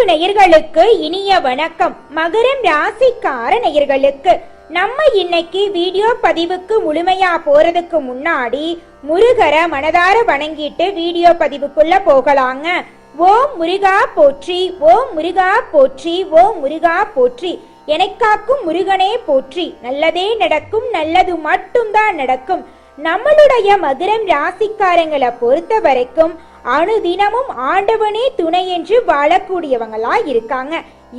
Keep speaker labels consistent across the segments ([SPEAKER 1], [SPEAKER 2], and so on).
[SPEAKER 1] நேயர்களுக்கு இனிய வணக்கம். மகரம் ராசிக்கார நேயர்களுக்கு நம்ம இன்னைக்கு வீடியோ பதிவுக்கு முழுமையா போறதுக்கு முன்னாடி முருகரை மனதார வணங்கிட்டு வீடியோ பதிவுக்குள்ள போகலாங்க. ஓம் முருகா போற்றி, ஓம் முருகா போற்றி, ஓம் முருகா போற்றி. எனக்காக்கும் முருகனே போற்றி. நல்லதே நடக்கும், நல்லது மட்டும்தான் நடக்கும். நம்மளுடைய மகரம் ராசிக்காரங்களை பொறுத்த வரைக்கும் அனுதினமும் ஆண்டவனே துணை என்று வாழக்கூடியவங்களா இருக்காங்க.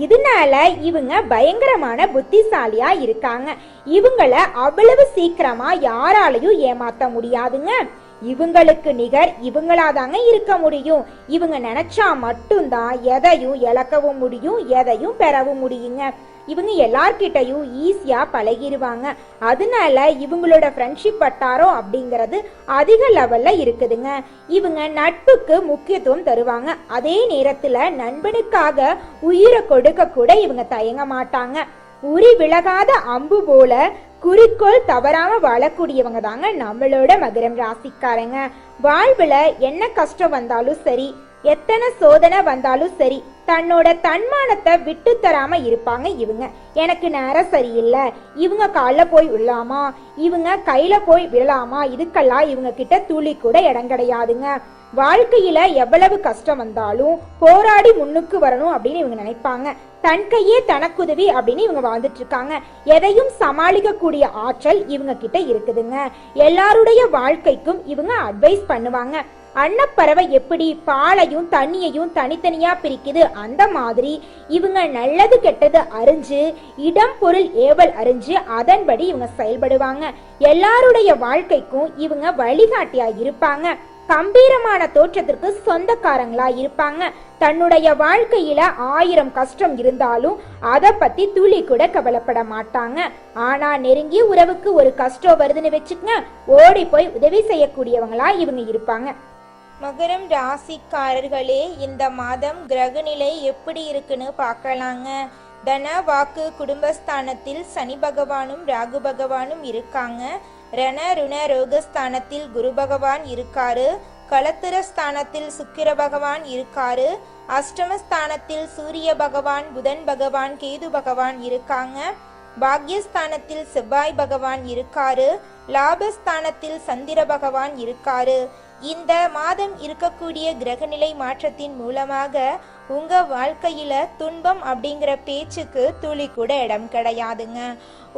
[SPEAKER 1] இதனால இவங்க பயங்கரமான புத்திசாலியா இருக்காங்க. இவங்கள அவ்வளவு சீக்கிரமா யாராலையும் ஏமாத்த முடியாதுங்க. இவங்களுக்கு நிகர் இவங்களாதாங்க இருக்க முடியும். இவங்க நினைச்சா மட்டும்தான் எதையும் இழக்கவும் முடியும், எதையும் பெறவும் முடியுங்க. இவங்க எல்லார்கிட்டையும் ஈஸியா பழகிடுவாங்க. அதனால இவங்களோட ஃப்ரெண்ட்ஷிப் வட்டாரம் அப்படிங்கிறது அதிக லெவல்ல இருக்குதுங்க. இவங்க நட்புக்கு முக்கியத்துவம் தருவாங்க. அதே நேரத்துல நண்பனுக்காக உயிரை கொடுக்க கூட இவங்க தயங்க மாட்டாங்க. உரி விலகாத அம்பு போல குறிக்கோள் தவறாம வாழக்கூடியவங்க தாங்க நம்மளோட மகரம் ராசிக்காரங்க. வாழ்வுல என்ன கஷ்டம் வந்தாலும் சரி, எத்தனை சோதனை வந்தாலும் சரி, தன்னோட தன்மானத்தை விட்டு தராம இருப்பாங்க இவங்க. எனக்கு நேரம் சரியில்லை, இவங்க காலில் போய் விழலாமா, இவங்க கையில போய் விழலாமா, இதுக்கெல்லாம் இவங்க கிட்ட துளி கூட இடம் கிடையாதுங்க. வாழ்க்கையில எவ்வளவு கஷ்டம் வந்தாலும் போராடி முன்னுக்கு வரணும் அப்படின்னு இவங்க நினைப்பாங்க. தன் கையே தனக்குதவி அப்படின்னு இவங்க வாழ்ந்துட்டு இருக்காங்க. எதையும் சமாளிக்க கூடிய ஆற்றல் இவங்க கிட்ட இருக்குதுங்க. எல்லாருடைய வாழ்க்கைக்கும் இவங்க அட்வைஸ் பண்ணுவாங்க. அன்னப்பறவை எப்படி பாலையும் தண்ணியையும் தனித்தனியா பிரிக்குது, அந்த மாதிரி இவங்க நல்லது கெட்டது அறிஞ்சு, இடம் பொருள் ஏவல் அறிஞ்சு அதன்படி இவங்க செயல்படுவாங்க. எல்லாருடைய வாழ்க்கைக்கும் இவங்க வழிகாட்டியா இருப்பாங்க. கம்பீரமான தோற்றத்திற்கு சொந்தக்காரங்களா இருப்பாங்க. தன்னுடைய வாழ்க்கையில 1000 கஷ்டம் இருந்தாலும் அதை பத்தி துளி கூட கவலைப்பட மாட்டாங்க. ஆனா நெருங்கிய உறவுக்கு ஒரு கஷ்டம் வருதுன்னு வச்சுக்கங்க, ஓடி போய் உதவி செய்யக்கூடியவங்களா இவங்க இருப்பாங்க.
[SPEAKER 2] மகரம் ராசிக்காரர்களே, இந்த மாதம் கிரகநிலை எப்படி இருக்குன்னு பார்க்கலாங்க. தன வாக்கு குடும்பஸ்தானத்தில் சனி பகவானும் ராகு பகவானும் இருக்காங்க. ரண ருண ரோகஸ்தானத்தில் குரு பகவான் இருக்காரு. களத்திர ஸ்தானத்தில் சுக்கிர பகவான் இருக்காரு. அஷ்டமஸ்தானத்தில் சூரிய பகவான், புதன் பகவான், கேது பகவான் இருக்காங்க. பாக்யஸ்தானத்தில் செவ்வாய் பகவான் இருக்காரு. லாபஸ்தானத்தில் சந்திர பகவான் இருக்காரு. இந்த மாதம் இருக்கக்கூடிய கிரகநிலை மாற்றத்தின் மூலமாக உங்க வாழ்க்கையில துன்பம் அப்படிங்கிற பேச்சுக்கு துளி கூட இடம் கிடையாதுங்க.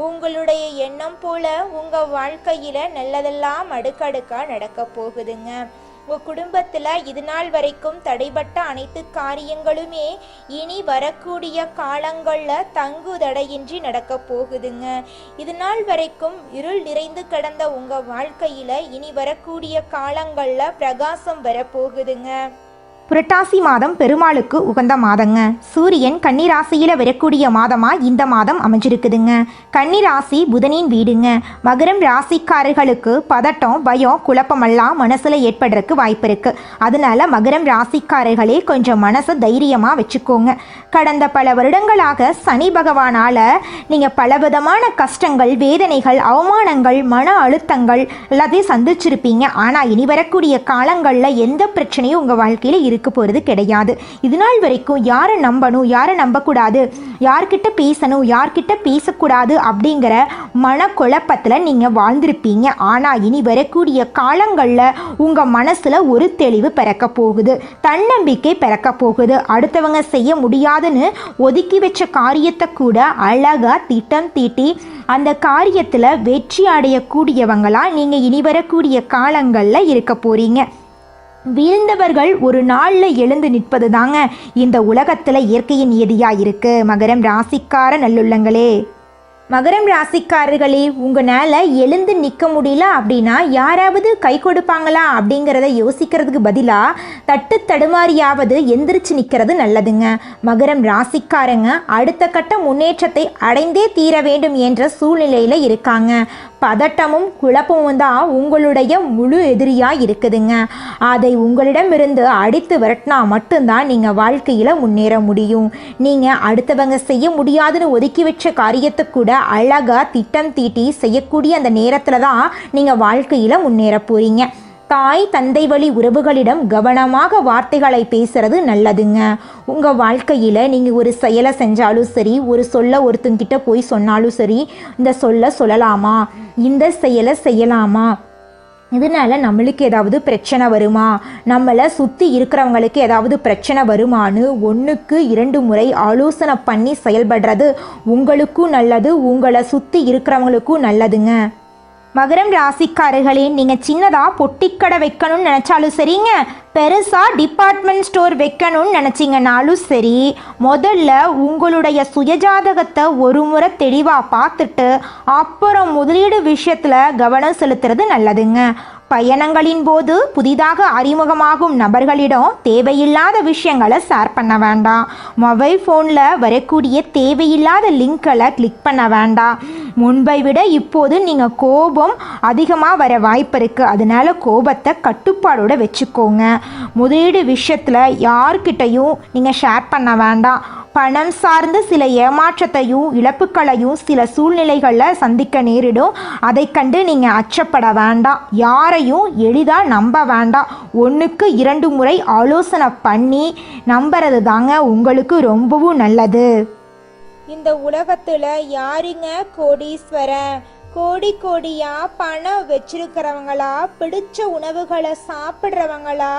[SPEAKER 2] உங்களுடைய எண்ணம் போல உங்க வாழ்க்கையில நல்லதெல்லாம் அடுக்கடுக்கா நடக்க போகுதுங்க. உங்க குடும்பத்துல இது நாள் வரைக்கும் தடைபட்ட அனைத்து காரியங்களுமே இனி வரக்கூடிய காலங்கள்ல தங்குதடையின்றி நடக்க போகுதுங்க. இது நாள் வரைக்கும் இருள் நிறைந்து கிடந்த உங்க வாழ்க்கையில இனி வரக்கூடிய காலங்கள்ல பிரகாசம் வரப்போகுதுங்க.
[SPEAKER 3] புரட்டாசி மாதம் பெருமாளுக்கு உகந்த மாதங்க. சூரியன் கன்னிராசியில் வரக்கூடிய மாதமா இந்த மாதம் அமைஞ்சிருக்குதுங்க. கன்னிராசி புதனின் வீடுங்க. மகரம் ராசிக்காரர்களுக்கு பதட்டம், பயம், குழப்பமெல்லாம் மனசுல ஏற்படுறதுக்கு வாய்ப்பு இருக்கு. அதனால மகரம் ராசிக்காரர்களே கொஞ்சம் மனசை தைரியமா வச்சுக்கோங்க. கடந்த பல வருடங்களாக சனி பகவானால நீங்க பலவிதமான கஷ்டங்கள், வேதனைகள், அவமானங்கள், மன அழுத்தங்கள் எல்லாத்தையும் சந்திச்சிருப்பீங்க. ஆனா இனி வரக்கூடிய காலங்கள்ல எந்த பிரச்சனையும் உங்க வாழ்க்கையில இருக்க போறது கிடையாது. இது நாள் வரைக்கும் யாரை நம்பணும், யாரை நம்பக்கூடாது, யார்கிட்ட பேசணும், யார்கிட்ட பேசக்கூடாது அப்படிங்கிற மனக்குழப்பத்துல நீங்க வாழ்ந்திருப்பீங்க. ஆனா இனி வரக்கூடிய காலங்கள்ல உங்க மனசுல ஒரு தெளிவு பிறக்க போகுது, தன்னம்பிக்கை பிறக்க போகுது. அடுத்தவங்க செய்ய முடியாதுன்னு ஒதுக்கி வச்ச காரியத்தை கூட அழகா திட்டம் தீட்டி அந்த காரியத்துல வெற்றி அடையக்கூடியவங்களா நீங்க இனி வரக்கூடிய காலங்கள்ல இருக்க போறீங்க. வீழ்ந்தவர்கள் ஒரு நாளில் எழுந்து நிற்பது தாங்க இந்த உலகத்தில் இயற்கையின் நியதியா இருக்கு. மகரம் ராசிக்கார நல்லுள்ளங்களே, மகரம் ராசிக்காரர்களே, உங்களால் எழுந்து நிற்க முடியல அப்படின்னா யாராவது கை கொடுப்பாங்களா அப்படிங்கிறத யோசிக்கிறதுக்கு பதிலாக தட்டு தடுமாறியாவது எந்திரிச்சு நிற்கிறது நல்லதுங்க. மகரம் ராசிக்காரங்க அடுத்த கட்ட முன்னேற்றத்தை அடைந்தே தீர வேண்டும் என்ற சூழ்நிலையில் இருக்காங்க. பதட்டமும் குழப்பமும் தான் உங்களுடைய முழு எதிரியாக இருக்குதுங்க. அதை உங்களிடமிருந்து அடித்து விரட்டினா மட்டும்தான் நீங்கள் வாழ்க்கையில் முன்னேற முடியும். நீங்கள் அடுத்தவங்க செய்ய முடியாதுன்னு ஒதுக்கி வச்ச காரியத்தை கூட அழகாக திட்டம் தீட்டி செய்யக்கூடிய அந்த நேரத்தில் தான் நீங்கள் வாழ்க்கையில் முன்னேற போகிறீங்க. தாய் தந்தை வழி உறவுகளிடம் கவனமாக வார்த்தைகளை பேசுறது நல்லதுங்க. உங்கள் வாழ்க்கையில் நீங்கள் ஒரு செயலை செஞ்சாலும் சரி, ஒரு சொல்ல ஒருத்தங்கிட்ட போய் சொன்னாலும் சரி, இந்த சொல்ல சொல்லலாமா, இந்த செயலை செய்யலாமா, இதனால் நம்மளுக்கு ஏதாவது பிரச்சனை வருமா, நம்மளை சுற்றி இருக்கிறவங்களுக்கு ஏதாவது பிரச்சனை வருமானு 1க்கு 2 முறை ஆலோசனை பண்ணி செயல்படுறது உங்களுக்கும் நல்லது, உங்களை சுற்றி இருக்கிறவங்களுக்கும் நல்லதுங்க. மகரம் ராசிக்காரர்களே, நீங்கள் சின்னதாக பொட்டிக்கடை வைக்கணும்னு நினச்சாலும் சரிங்க, பெருசாக டிபார்ட்மெண்ட் ஸ்டோர் வைக்கணும்னு நினச்சிங்கனாலும் சரி, முதல்ல உங்களுடைய சுயஜாதகத்தை ஒரு முறை தெளிவாக பார்த்துட்டு அப்புறம் முதலீடு விஷயத்தில் கவனம் செலுத்துறது நல்லதுங்க. பயணங்களின் போது புதிதாக அறிமுகமாகும் நபர்களிடம் தேவையில்லாத விஷயங்களை ஷேர் பண்ண வேண்டாம். மொபைல் ஃபோனில் வரக்கூடிய தேவையில்லாத லிங்க்களை கிளிக் பண்ண வேண்டாம். முன்பை விட இப்போது நீங்கள் கோபம் அதிகமாக வர வாய்ப்பு இருக்குது. அதனால் கோபத்தை கட்டுப்பாடோடு வச்சுக்கோங்க. முதலீடு விஷயத்தில் யார்கிட்டையும் நீங்கள் ஷேர் பண்ண வேண்டாம். பணம் சார்ந்து சில ஏமாற்றத்தையும் இழப்புகளையும் சில சூழ்நிலைகளில் சந்திக்க நேரிடும். அதை கண்டு நீங்கள் அச்சப்பட வேண்டாம். யாரையும் எளிதாக நம்ப வேண்டாம். 1க்கு 2 முறை ஆலோசனை பண்ணி நம்புறது தாங்க உங்களுக்கு ரொம்பவும் நல்லது.
[SPEAKER 2] இந்த உலகத்துல யாருங்க கோடீஸ்வரன்? கோடியா பணம் வச்சிருக்கிறவங்களா, பிடிச்ச உணவுகளை சாப்பிட்றவங்களா,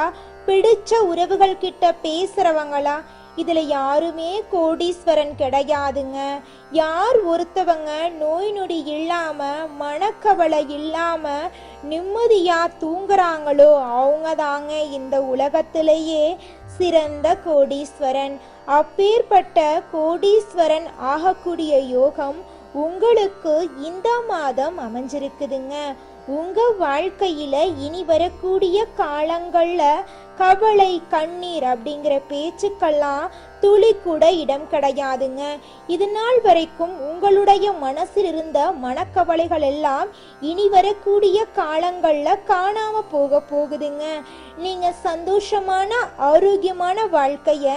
[SPEAKER 2] பிடிச்ச உறவுகள் கிட்ட பேசுறவங்களா? இதுல யாருமே கோடீஸ்வரன் கிடையாதுங்க. யார் ஒருத்தவங்க நோய் நொடி இல்லாம மனக்கவலை இல்லாம நிம்மதியா தூங்குறாங்களோ அவங்க தாங்க இந்த உலகத்திலேயே சிறந்த கோடீஸ்வரன். அப்பேற்பட்ட கோடீஸ்வரன் ஆகக்கூடிய யோகம் உங்களுக்கு இந்த மாதம் அமைஞ்சிருக்குதுங்க. உங்க வாழ்க்கையில இனி வரக்கூடிய காலங்கள்ல கவலை கண்ணீர் அப்படிங்கிற பேச்சுக்கெல்லாம் துளி கூட இடம் கிடையாதுங்க. இது நாள் வரைக்கும் உங்களுடைய மனசில் இருந்த மனக்கவலைகள் எல்லாம் இனி வரக்கூடிய காலங்கள்ல காணாம போகுதுங்க. நீங்க சந்தோஷமான ஆரோக்கியமான வாழ்க்கைய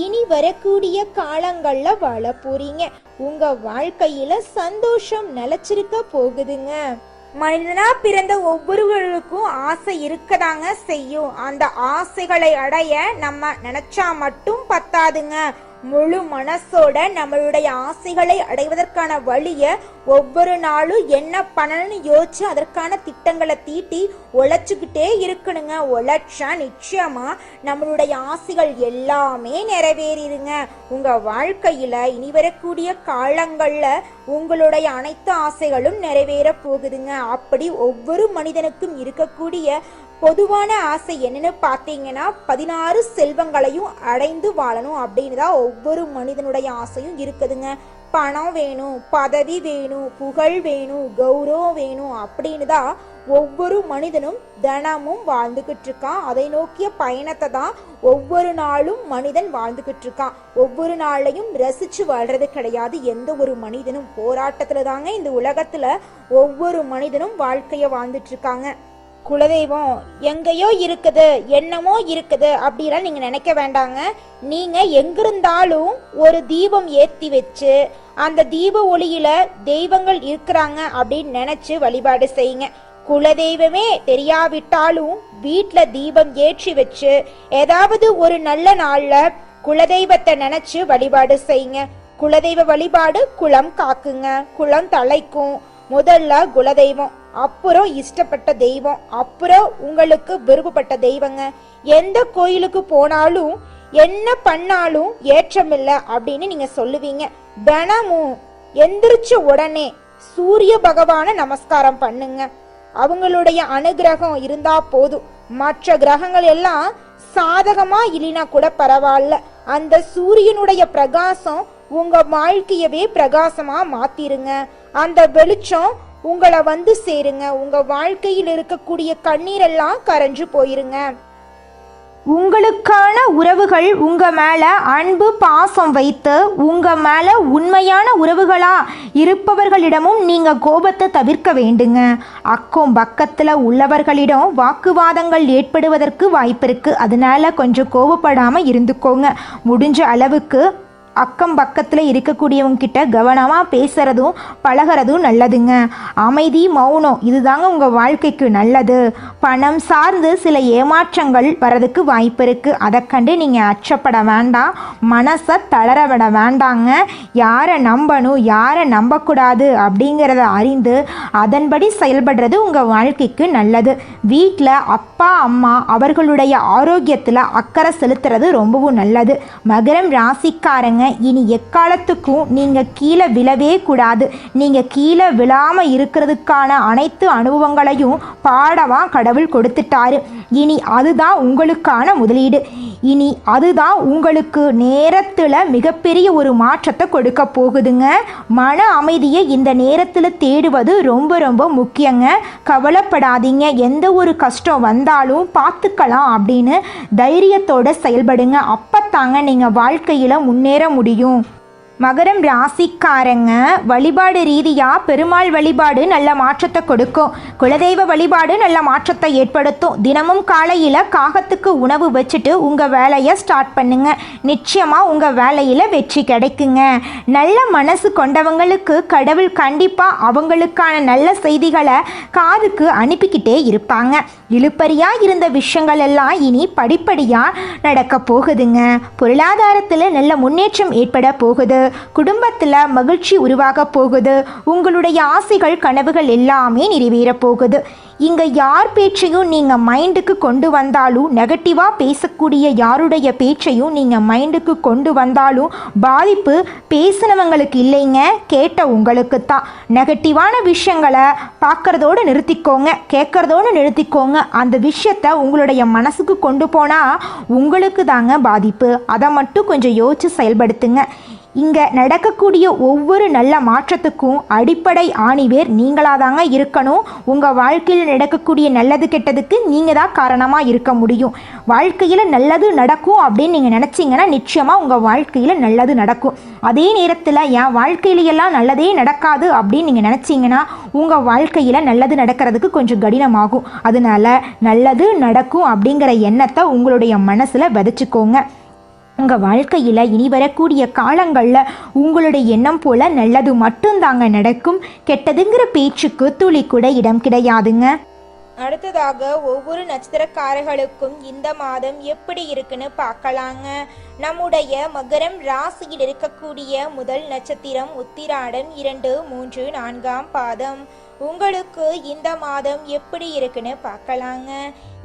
[SPEAKER 2] இனி வரக்கூடிய காலங்கள்ல வாழ போறீங்க. உங்க வாழ்க்கையில சந்தோஷம் நிலைச்சிருக்க போகுதுங்க.
[SPEAKER 1] மனிதனா பிறந்த ஒவ்வொருவருக்கும் ஆசை இருக்கதாங்க செய்யும். அந்த ஆசைகளை அடைய நம்ம நினைச்சா மட்டும் பத்தாதுங்க. முழு மனசோட நம்மளுடைய ஆசைகளை அடைவதற்கான வழிய ஒவ்வொரு நாளும் என்ன பண்ணணும்னு யோசிச்சு அதற்கான திட்டங்களை தீட்டி உழைச்சுக்கிட்டே இருக்கணுங்க. உழைச்சா நிச்சயமா நம்மளுடைய ஆசைகள் எல்லாமே நிறைவேறிடுங்க. உங்க வாழ்க்கையில இனி வரக்கூடிய காலங்கள்ல உங்களுடைய அனைத்து ஆசைகளும் நிறைவேற போகுதுங்க. அப்படி ஒவ்வொரு மனிதனுக்கும் இருக்கக்கூடிய பொதுவான ஆசை என்னன்னு பார்த்தீங்கன்னா 16 செல்வங்களையும் அடைந்து வாழணும் அப்படின்னு தான் ஒவ்வொரு மனிதனுடைய ஆசையும் இருக்குதுங்க. பணம் வேணும், பதவி வேணும், புகழ் வேணும், கௌரவம் வேணும் அப்படின்னு தான் ஒவ்வொரு மனிதனும் தினமும் வாழ்ந்துகிட்டு இருக்கான். அதை நோக்கிய பயணத்தை தான் ஒவ்வொரு நாளும் மனிதன் வாழ்ந்துகிட்டு இருக்கான். ஒவ்வொரு நாளையும் ரசிச்சு வாழ்றது கிடையாது. எந்த ஒரு மனிதனும் போராட்டத்துல தாங்க இந்த உலகத்துல ஒவ்வொரு மனிதனும் வாழ்க்கைய வாழ்ந்துட்டு இருக்காங்க. குலதெய்வம் எங்கேயோ இருக்குது, என்னமோ இருக்குது அப்படிலாம் நீங்க நினைக்க வேண்டாங்க. நீங்க எங்கிருந்தாலும் ஒரு தீபம் ஏற்றி வச்சு அந்த தீப ஒளியில தெய்வங்கள் இருக்கிறாங்க அப்படின்னு நினைச்சு வழிபாடு செய்யுங்க. குலதெய்வமே தெரியாவிட்டாலும் வீட்டுல தீபம் ஏற்றி வச்சு ஏதாவது ஒரு நல்ல நாள்ல குலதெய்வத்தை நினைச்சு வழிபாடு செய்யுங்க. குலதெய்வ வழிபாடு குலம் காக்குங்க, குலம் தலைக்கும். முதல்ல குலதெய்வம், அப்புறம் இஷ்டப்பட்ட தெய்வம், அப்புறம் உங்களுக்கு விருப்பப்பட்ட தெய்வங்க. எந்த கோயிலுக்கு போனாலும் என்ன பண்ணாலும் ஏற்றமில்லை அப்படின்னு நீங்க சொல்லுவீங்க. தினமும் எந்திரிச்ச உடனே சூரிய பகவான நமஸ்காரம் பண்ணுங்க. அவங்களுடைய அனுகிரகம் இருந்தா போதும். மற்ற கிரகங்கள் எல்லாம் சாதகமா இல்லைனா கூட பரவாயில்ல. அந்த சூரியனுடைய பிரகாசம் உங்க வாழ்க்கையவே பிரகாசமா மாத்திருங்க. அந்த வெளிச்சம் உங்களை வந்து சேருங்க. உங்க வாழ்க்கையில் இருக்கக்கூடிய கண்ணீரெல்லாம் கரைஞ்சு போயிருங்க.
[SPEAKER 3] உங்களுக்கான உறவுகள் உங்க மேல அன்பு பாசம் வைத்து உங்க மேல உண்மையான உறவுகளா இருப்பவர்களிடமும் நீங்க கோபத்தை தவிர்க்க வேண்டுங்க. அக்கம் பக்கத்துல உள்ளவர்களிடம் வாக்குவாதங்கள் ஏற்படுவதற்கு வாய்ப்பு இருக்கு. அதனால கொஞ்சம் கோபப்படாம இருந்துக்கோங்க. முடிஞ்ச அளவுக்கு அக்கம் பக்கத்தில் இருக்கக்கூடியவங்க கிட்ட கவனமாக பேசுகிறதும் பழகிறதும் நல்லதுங்க. அமைதி, மௌனம் இதுதாங்க உங்கள் வாழ்க்கைக்கு நல்லது. பணம் சார்ந்து சில ஏமாற்றங்கள் வரதுக்கு வாய்ப்பு இருக்குது. அதை கண்டு நீங்கள் அச்சப்பட வேண்டாம், மனசை தளர விட வேண்டாங்க. யாரை நம்பணும் யாரை நம்பக்கூடாது அப்படிங்கிறத அறிந்து அதன்படி செயல்படுறது உங்கள் வாழ்க்கைக்கு நல்லது. வீட்டில் அப்பா அம்மா அவர்களுடைய ஆரோக்கியத்தில் அக்கறை செலுத்துறது ரொம்பவும் நல்லது. மகரம் ராசிக்காரங்க, இனி எக்காலத்துக்கும் நீங்கள் கீழே விழவே கூடாது. நீங்கள் கீழே விழாமல் இருக்கிறதுக்கான அனைத்து அனுபவங்களையும் பாடமாக கடவுள் கொடுத்துட்டாரு. இனி அதுதான் உங்களுக்கான முதலீடு. இனி அதுதான் உங்களுக்கு நேரத்தில் மிகப்பெரிய ஒரு மாற்றத்தை கொடுக்க போகுதுங்க. மன அமைதியை இந்த நேரத்தில் தேடுவது ரொம்ப ரொம்ப முக்கியங்க. கவலைப்படாதீங்க, எந்த ஒரு கஷ்டம் வந்தாலும் பார்த்துக்கலாம் அப்படின்னு தைரியத்தோடு செயல்படுங்க. அப்பத்தாங்க நீங்கள் வாழ்க்கையில் முன்னேற முடியும். மகரம் ராசிக்காரங்க, வழிபாடு ரீதியாக பெருமாள் வழிபாடு நல்ல மாற்றத்தை கொடுக்கும். குலதெய்வ வழிபாடு நல்ல மாற்றத்தை ஏற்படுத்தும். தினமும் காலையில் காகத்துக்கு உணவு வச்சுட்டு உங்கள் வேலையை ஸ்டார்ட் பண்ணுங்க. நிச்சயமாக உங்கள் வேலையில் வெற்றி கிடைக்குங்க. நல்ல மனசு கொண்டவங்களுக்கு கடவுள் கண்டிப்பாக அவங்களுக்கான நல்ல செய்திகளை காதுக்கு அனுப்பிக்கிட்டே இருப்பாங்க. இழுப்பறியாக இருந்த விஷயங்கள் எல்லாம் இனி படிப்படியாக நடக்க போகுதுங்க. பொருளாதாரத்தில் நல்ல முன்னேற்றம் ஏற்பட போகுது. குடும்பத்தில் மகிழ்ச்சி உருவாக போகுது. உங்களுடைய ஆசைகள் கனவுகள் எல்லாமே நிறைவேற போகுது. இங்கே யார் பேச்சையும் நீங்கள் மைண்டுக்கு கொண்டு வந்தாலும், நெகட்டிவாக பேசக்கூடிய யாருடைய பேச்சையும் நீங்கள் மைண்டுக்கு கொண்டு வந்தாலும் பாதிப்பு பேசினவங்களுக்கு இல்லைங்க, கேட்ட உங்களுக்கு தான். நெகட்டிவான விஷயங்களை பார்க்குறதோடு நிறுத்திக்கோங்க, கேட்குறதோடு நிறுத்திக்கோங்க. அந்த விஷயத்தை உங்களுடைய மனசுக்கு கொண்டு போனால் உங்களுக்கு தாங்க பாதிப்பு. அதை மட்டும் கொஞ்சம் யோசித்து செயல்படுத்துங்க. இங்கே நடக்கக்கூடிய ஒவ்வொரு நல்ல மாற்றத்துக்கும் அடிப்படை ஆணிவேர் நீங்களாக தாங்க இருக்கணும். உங்கள் வாழ்க்கையில் நடக்கக்கூடிய நல்லது கெட்டதுக்கு நீங்கள் தான் காரணமாக இருக்க முடியும். வாழ்க்கையில் நல்லது நடக்கும் அப்படின்னு நீங்கள் நினச்சிங்கன்னா நிச்சயமாக உங்கள் வாழ்க்கையில் நல்லது நடக்கும். அதே நேரத்தில் என் வாழ்க்கையிலையெல்லாம் நல்லதே நடக்காது அப்படின்னு நீங்கள் நினச்சிங்கன்னா உங்கள் வாழ்க்கையில் நல்லது நடக்கிறதுக்கு கொஞ்சம் கடினமாகும். அதனால நல்லது நடக்கும் அப்படிங்கிற எண்ணத்தை உங்களுடைய மனசில் விதைச்சிக்கோங்க. உங்கள் வாழ்க்கையில் இனி வரக்கூடிய காலங்களில் உங்களுடைய எண்ணம் போல் நல்லது மட்டும்தாங்க நடக்கும். கெட்டதுங்கிற பேச்சுக்கு துளி கூட இடம் கிடையாதுங்க.
[SPEAKER 2] அடுத்ததாக ஒவ்வொரு நட்சத்திரக்காரர்களுக்கும் இந்த மாதம் எப்படி இருக்குன்னு பார்க்கலாங்க. நம்முடைய மகரம் ராசியில் இருக்கக்கூடிய முதல் நட்சத்திரம் உத்திராடம் 2, 3, 4ஆம் பாதம். உங்களுக்கு இந்த மாதம் எப்படி இருக்குன்னு பார்க்கலாங்க.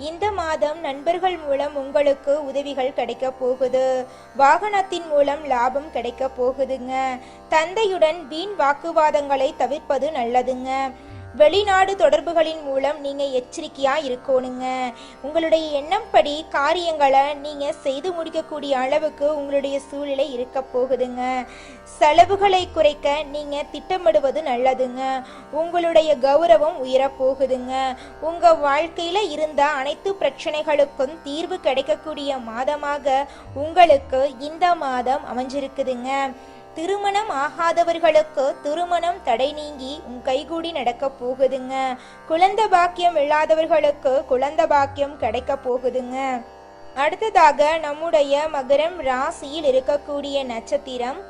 [SPEAKER 2] இந்த மாதம் நண்பர்கள் மூலம் உங்களுக்கு உதவிகள் கிடைக்க போகுது. வாகனத்தின் மூலம் லாபம் கிடைக்க போகுதுங்க. தந்தையுடன் வீண் வாக்குவாதங்களை தவிர்ப்பது நல்லதுங்க. வெளிநாடு தொடர்புகளின் மூலம் நீங்கள் எச்சரிக்கையாக இருக்கணுங்க. உங்களுடைய எண்ணம் படி காரியங்களை நீங்கள் செய்து முடிக்கக்கூடிய அளவுக்கு உங்களுடைய சூழ்நிலை இருக்க போகுதுங்க. செலவுகளை குறைக்க நீங்கள் திட்டமிடுவது நல்லதுங்க. உங்களுடைய கௌரவம் உயரப்போகுதுங்க. உங்கள் வாழ்க்கையில் இருந்த அனைத்து பிரச்சனைகளுக்கும் தீர்வு கிடைக்கக்கூடிய மாதமாக உங்களுக்கு இந்த மாதம் அமைஞ்சிருக்குதுங்க. திருமணம் ஆகாதவர்களுக்கு திருமணம் தடை நீங்கி கைகூடி நடக்க போகுதுங்க. குழந்தை பாக்கியம் இல்லாதவர்களுக்கு குழந்தை பாக்கியம் கிடைக்க போகுதுங்க. அடுத்ததாக நம்முடைய மகரம் ராசியில் இருக்கக்கூடிய நட்சத்திரம்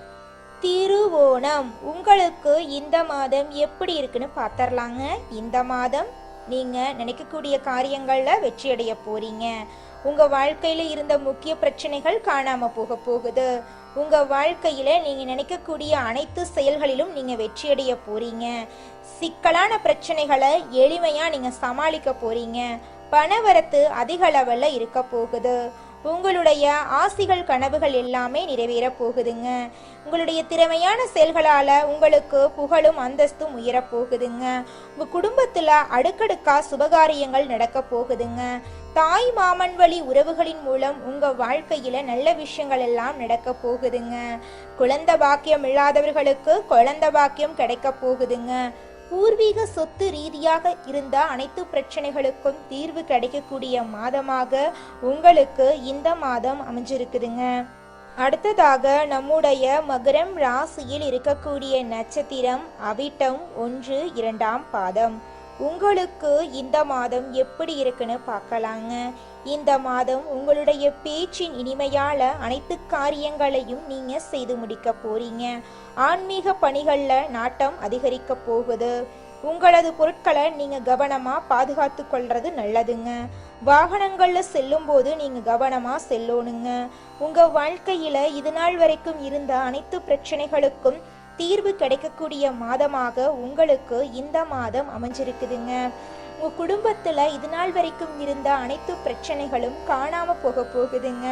[SPEAKER 2] திருவோணம். உங்களுக்கு இந்த மாதம் எப்படி இருக்குன்னு பார்த்தரலாங்க. இந்த மாதம் நீங்கள் நினைக்கக்கூடிய காரியங்களில் வெற்றியடைய போறீங்க. உங்கள் வாழ்க்கையில் இருந்த முக்கிய பிரச்சனைகள் காணாமல் போக போகுது. உங்கள் வாழ்க்கையில் நீங்கள் நினைக்கக்கூடிய அனைத்து செயல்களிலும் நீங்கள் வெற்றியடைய போறீங்க. சிக்கலான பிரச்சனைகளை எளிமையாக நீங்கள் சமாளிக்க போறீங்க. பணவரத்து அதிக லெவலில் இருக்க போகுது. உங்களுடைய ஆசைகள் கனவுகள் எல்லாமே நிறைவேற போகுதுங்க. உங்களுடைய திறமையான செயல்களால் உங்களுக்கு புகழும் அந்தஸ்தும் உயரப்போகுதுங்க. உங்கள் குடும்பத்தில் அடுக்கடுக்கா சுபகாரியங்கள் நடக்க போகுதுங்க. தாய் மாமன் வழி உறவுகளின் மூலம் உங்கள் வாழ்க்கையில் நல்ல விஷயங்கள் எல்லாம் நடக்க போகுதுங்க. குழந்தை பாக்கியம் இல்லாதவர்களுக்கு குழந்தை பாக்கியம் கிடைக்க போகுதுங்க. பூர்வீக சொத்து ரீதியாக இருந்த அனைத்து பிரச்சனைகளுக்கும் தீர்வு கிடைக்கக்கூடிய மாதமாக உங்களுக்கு இந்த மாதம் அமைஞ்சிருக்குதுங்க. அடுத்ததாக நம்முடைய மகரம் ராசியில் இருக்கக்கூடிய நட்சத்திரம் அவிட்டம் 1, 2ஆம் பாதம். உங்களுக்கு இந்த மாதம் எப்படி இருக்குன்னு பார்க்கலாங்க. இந்த மாதம் உங்களுடைய பேச்சின் இனிமையால அனைத்து காரியங்களையும் நீங்க செய்து முடிக்க போறீங்க. ஆன்மீக பணிகள்ல நாட்டம் அதிகரிக்க போகுது. உங்களது பொருட்களை நீங்க கவனமா பாதுகாத்து கொள்றது நல்லதுங்க. வாகனங்கள்ல செல்லும் போது நீங்க கவனமா செல்லணுங்க. உங்க வாழ்க்கையில இது நாள் வரைக்கும் இருந்த அனைத்து பிரச்சனைகளுக்கும் தீர்வு கிடைக்கக்கூடிய மாதமாக உங்களுக்கு இந்த மாதம் அமைஞ்சிருக்குதுங்க. உங்க குடும்பத்துல இது நாள் வரைக்கும் இருந்த அனைத்து பிரச்சனைகளும் காணாம போக போகுதுங்க.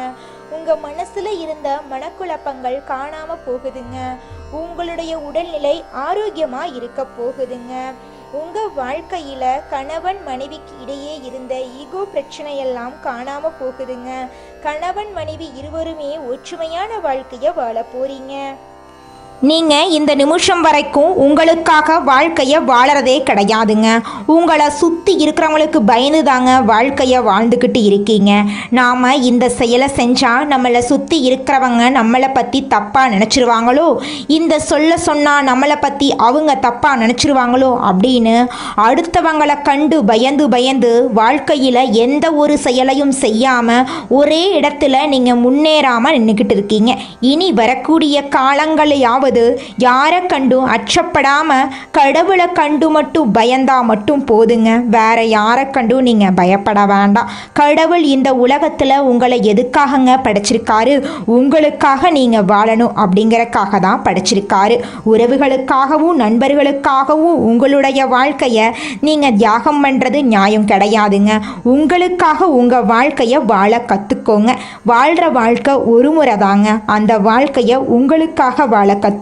[SPEAKER 2] உங்க மனசுல இருந்த மனக்குழப்பங்கள் காணாம போகுதுங்க. உங்களுடைய உடல்நிலை ஆரோக்கியமா இருக்க போகுதுங்க. உங்க வாழ்க்கையில கணவன் மனைவிக்கு இடையே இருந்த ஈகோ பிரச்சனையெல்லாம் காணாம போகுதுங்க. கணவன் மனைவி இருவருமே ஒற்றுமையான வாழ்க்கைய வாழ போறீங்க.
[SPEAKER 3] நீங்கள் இந்த நிமிஷம் வரைக்கும் உங்களுக்காக வாழ்க்கையை வாழறதே கிடையாதுங்க. உங்களை சுற்றி இருக்கிறவங்களுக்கு பயந்து தாங்க வாழ்க்கையை வாழ்ந்துக்கிட்டு இருக்கீங்க. நாம் இந்த செயலை செஞ்சால் நம்மளை சுற்றி இருக்கிறவங்க நம்மளை பற்றி தப்பாக நினச்சிருவாங்களோ, இந்த சொன்னால் நம்மளை பற்றி அவங்க தப்பாக நினச்சிருவாங்களோ அப்படின்னு அடுத்தவங்களை கண்டு பயந்து வாழ்க்கையில் எந்த ஒரு செயலையும் செய்யாமல் ஒரே இடத்துல நீங்கள் முன்னேறாமல் நின்றுக்கிட்டு இருக்கீங்க. இனி வரக்கூடிய காலங்களையாவது யாரை கண்டும் அச்சப்படாம கடவுளை கண்டு மட்டும் பயந்தா மட்டும் போதுங்க. வேற யாரை கண்டும் நீங்க பயப்பட வேண்டாம். கடவுள் இந்த உலகத்துல உங்களை எதுக்காகங்க படைச்சிருக்காரு? உங்களுக்காக நீங்க வாழணும் அப்படிங்கறக்காக தான் படைச்சிருக்காரு. உறவுகளுக்காகவும் நண்பர்களுக்காகவும் உங்களுடைய வாழ்க்கைய நீங்க தியாகம் பண்றது நியாயம் கிடையாதுங்க. உங்களுக்காக உங்க வாழ்க்கைய வாழ கத்துக்கோங்க. வாழ்ற வாழ்க்கை ஒரு முறை தாங்க. அந்த வாழ்க்கைய உங்களுக்காக வாழ கத்துக்கோங்க.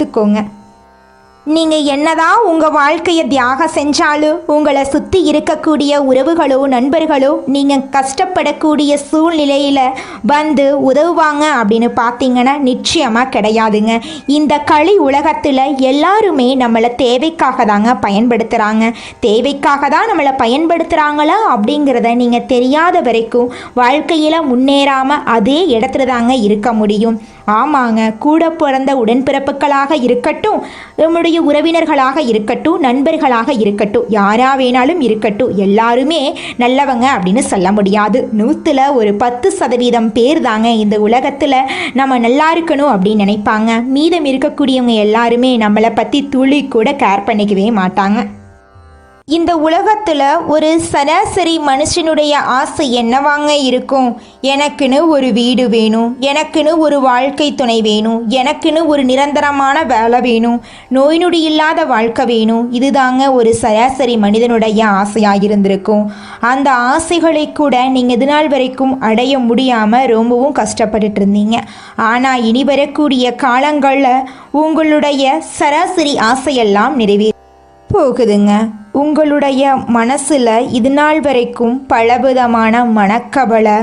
[SPEAKER 3] நீங்கள் என்னதான் உங்கள் வாழ்க்கையை தியாகம் செஞ்சாலும் உங்களை சுற்றி இருக்கக்கூடிய உறவுகளோ நண்பர்களோ நீங்கள் கஷ்டப்படக்கூடிய சூழ்நிலையில் வந்து உதவுவாங்க அப்படின்னு பார்த்தீங்கன்னா நிச்சயமாக கிடையாதுங்க. இந்த களி உலகத்தில் எல்லாருமே நம்மளை தேவைக்காக தாங்க பயன்படுத்துகிறாங்க. தேவைக்காக தான் நம்மளை பயன்படுத்துகிறாங்களா அப்படிங்கிறத நீங்கள் தெரியாத வரைக்கும் வாழ்க்கையில் முன்னேறாமல் அதே இடத்துல தாங்க இருக்க முடியும். ஆமாங்க, கூட பிறந்த உடன்பிறப்புகளாக இருக்கட்டும், நம்முடைய உறவினர்களாக இருக்கட்டும், நண்பர்களாக இருக்கட்டும், யாரா வேணாலும் இருக்கட்டும், எல்லாருமே நல்லவங்க அப்படின்னு சொல்ல முடியாது. 100ல் ஒரு 10% பேர் தாங்க இந்த உலகத்தில் நம்ம நல்லா இருக்கணும் அப்படின்னு நினைப்பாங்க. மீதம் இருக்கக்கூடியவங்க எல்லாருமே நம்மளை பற்றி துளி கூட கேர் பண்ணிக்கவே மாட்டாங்க. இந்த உலகத்தில் ஒரு சராசரி மனுஷனுடைய ஆசை என்னவாங்க இருக்கும்? எனக்குன்னு ஒரு வீடு வேணும், எனக்குன்னு ஒரு வாழ்க்கை துணை வேணும், எனக்குன்னு ஒரு நிரந்தரமான வேலை வேணும், நோய் நொடி இல்லாத வாழ்க்கை வேணும். இதுதாங்க ஒரு சராசரி மனிதனுடைய ஆசையாக இருந்திருக்கும். அந்த ஆசைகளை கூட நீங்கள் இது நாள் வரைக்கும் அடைய முடியாமல் ரொம்பவும் கஷ்டப்பட்டுட்டு இருந்தீங்க. ஆனால் இனி வரக்கூடிய காலங்களில் உங்களுடைய சராசரி ஆசையெல்லாம் நிறைவேற போகுதுங்க. உங்களுடைய மனசில் இது நாள் வரைக்கும் பலவிதமான மனக்கவலை,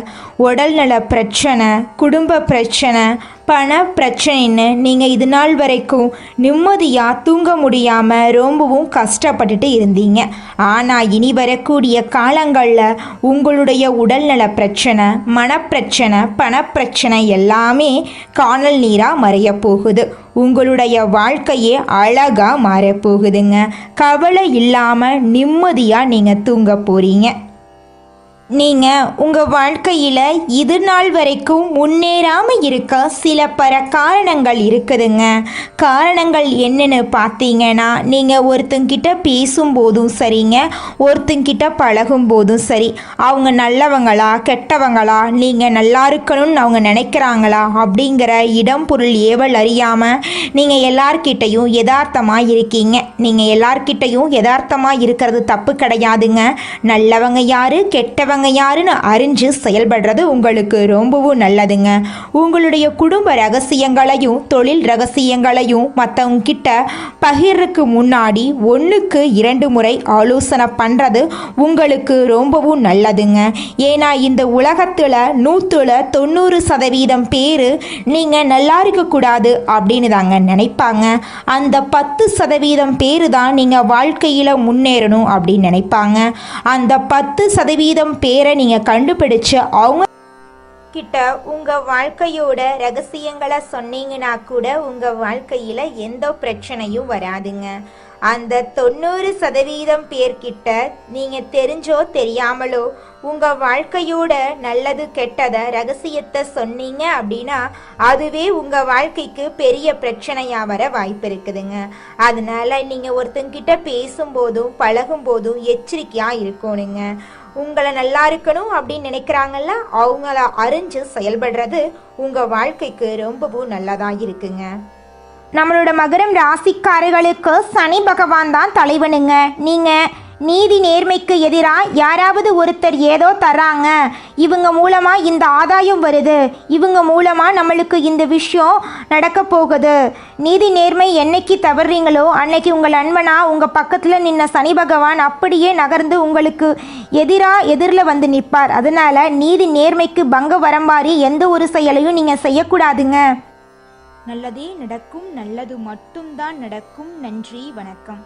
[SPEAKER 3] உடல்நல பிரச்சனை, குடும்ப பிரச்சனை, பண பிரச்சனைன்னு நீங்கள் இது நாள் வரைக்கும் நிம்மதியாக தூங்க முடியாமல் ரொம்பவும் கஷ்டப்பட்டுட்டு இருந்தீங்க. ஆனால் இனி வரக்கூடிய காலங்களில் உங்களுடைய உடல்நல பிரச்சனை, மனப்பிரச்சனை, பணப்பிரச்சனை எல்லாமே காணல் நீராக மறைய போகுது. உங்களுடைய வாழ்க்கையே அழகாக மாறப்போகுதுங்க. கவலை இல்லாமல் நிம்மதியாக நீங்கள் தூங்க போகிறீங்க. நீங்கள் உங்கள் வாழ்க்கையில் இது நாள் வரைக்கும் முன்னேறாமல் இருக்க சில காரணங்கள் இருக்குதுங்க. காரணங்கள் என்னென்னு பார்த்தீங்கன்னா, நீங்கள் ஒருத்தங்கிட்ட பேசும்போதும் சரிங்க, ஒருத்தங்கிட்ட பழகும் போதும் சரி, அவங்க நல்லவங்களா கெட்டவங்களா, நீங்கள் நல்லா இருக்கணும்னு அவங்க நினைக்கிறாங்களா அப்படிங்கிற இடம் பொருள் ஏவல் அறியாமல் நீங்கள் எல்லார்கிட்டையும் யதார்த்தமாக இருக்கீங்க. நீங்கள் எல்லார்கிட்டையும் யதார்த்தமாக இருக்கிறது தப்பு கிடையாதுங்க. நல்லவங்க யாரு கெட்டவங்க யாருன்னு அறிஞ்சு செயல்படுறது உங்களுக்கு ரொம்பவும் நல்லதுங்க. உங்களுடைய குடும்ப ரகசியங்களையும் தொழில் ரகசியங்களையும் மற்றவங்க கிட்ட பகிர்றதுக்கு முன்னாடி 1க்கு 2 முறை ஆலோசனை பண்ணுறது உங்களுக்கு ரொம்பவும் நல்லதுங்க. ஏன்னா இந்த உலகத்தில் 100ல் 90% பேர் நீங்கள் நல்லா இருக்கக்கூடாது அப்படின்னு தாங்க நினைப்பாங்க. அந்த 10% பேர் தான் நீங்கள் வாழ்க்கையில் முன்னேறணும் அப்படின்னு நினைப்பாங்க. அந்த 10% பேரை நீங்கள் கண்டுபிடிச்சு அவங்க
[SPEAKER 2] கிட்ட உங்க வாழ்க்கையோட ரகசியங்களை சொன்னீங்கன்னா கூட உங்க வாழ்க்கையில எந்த பிரச்சனையும் வராதுங்க. அந்த 90% பேர்கிட்ட நீங்க தெரிஞ்சோ தெரியாமலோ உங்க வாழ்க்கையோட நல்லது கெட்டத ரகசியத்தை சொன்னீங்க அப்படின்னா அதுவே உங்க வாழ்க்கைக்கு பெரிய பிரச்சனையா வர வாய்ப்பு இருக்குதுங்க. அதனால நீங்க ஒருத்தங்கிட்ட பேசும்போதும் பழகும் போதும் எச்சரிக்கையா இருக்கணுங்க. உங்களை நல்லா இருக்கணும் அப்படின்னு நினைக்கிறாங்கல்ல, அவங்கள அறிஞ்சு செயல்படுறது உங்க வாழ்க்கைக்கு ரொம்பவும் நல்லதா இருக்குங்க.
[SPEAKER 3] நம்மளோட மகரம் ராசிக்காரர்களுக்கு சனி பகவான் தான் தலைவனுங்க. நீங்கள் நீதி நேர்மைக்கு எதிராக யாராவது ஒருத்தர் ஏதோ தராங்க, இவங்க மூலமாக இந்த ஆதாயம் வருது, இவங்க மூலமாக நம்மளுக்கு இந்த விஷயம் நடக்க போகுது, நீதி நேர்மை என்னைக்கு தவறுறீங்களோ அன்னைக்கு உங்கள் நண்பனா உங்கள் பக்கத்தில் நின்ன சனி பகவான் அப்படியே நகர்ந்து உங்களுக்கு எதிரில் வந்து நிற்பார். அதனால் நீதி நேர்மைக்கு பங்க வரம்பாரி எந்த ஒரு செயலையும் நீங்கள் செய்யக்கூடாதுங்க.
[SPEAKER 1] நல்லதே நடக்கும், நல்லது மட்டும்தான் நடக்கும். நன்றி, வணக்கம்.